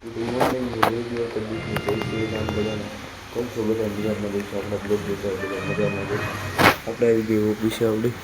Good morning radio તબીબની જય શ્રી રામ બધાને કેમ છો બધા મજામાં દઈશું આપણા બ્લોગ જોતા બધા મજામાં દઈશું આપણે આવી ગઈ ઓફિસે આવડી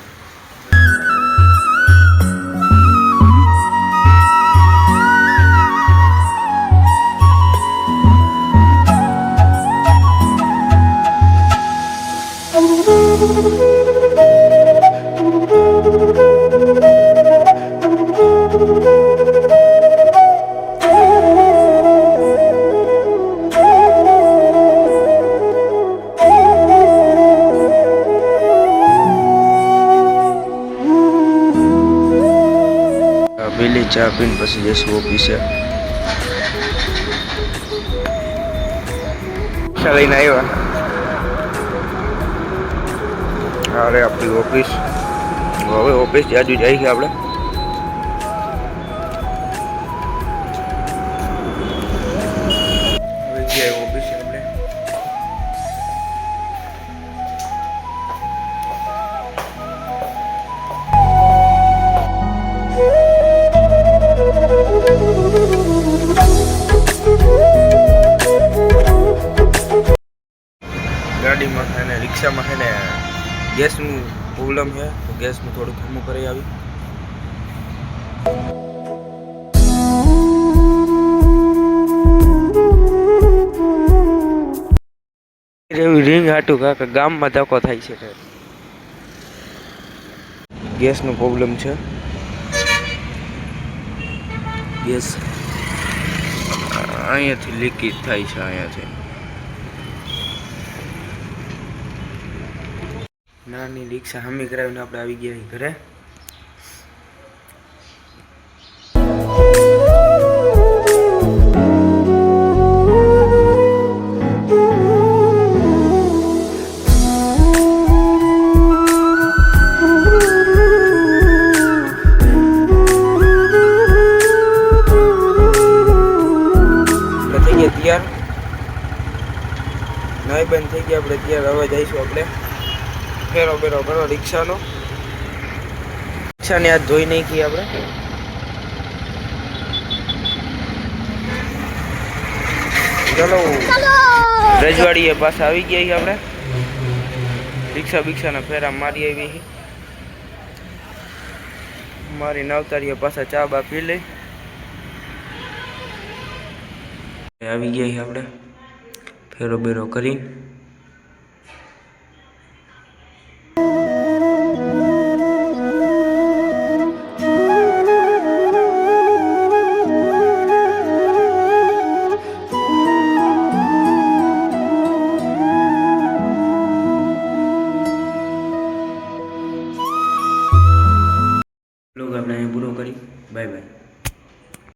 પેલી ચા પીને પછી જઈશું ઓફિસે લઈને આવ્યા અરે આપણી ઓફિસ હવે ઓફિસ આજુ જાય છે આપણે ઓફિસ આપણે ગાડીમાં છે ને રિક્ષામાં છે ને ગેસનું પ્રોબ્લેમ છે તો ગેસનું થોડું ખમું કરી આવી રિંગ હાટું કાકા ગામમાં ધક્કો થાય છે ગેસનો પ્રોબ્લેમ છે ગેસ અહીંયાથી લીકેજ થાય છે અહીંયાથી નાની રિક્ષા હમી કરાવીને આપણે આવી ગયા ઘરે તૈયાર નાઈ બંધ થઈ ગયા આપણે તૈયાર હવે જઈશું આપણે ફેરો બેરો કરો રિક્ષાનો રિક્ષાને હાથ ધોઈ નાખી આપણે ચલો રજવાડીએ પાછા આવી ગયા છીએ આપણે રિક્ષાના ફેરા મારી આવી મારી નવતારીએ પાછા ચા બા પી લઈ આવી ગયા છીએ આપણે ફેરો બેરો કરી लोग अपना पूरा करी बाय बाय।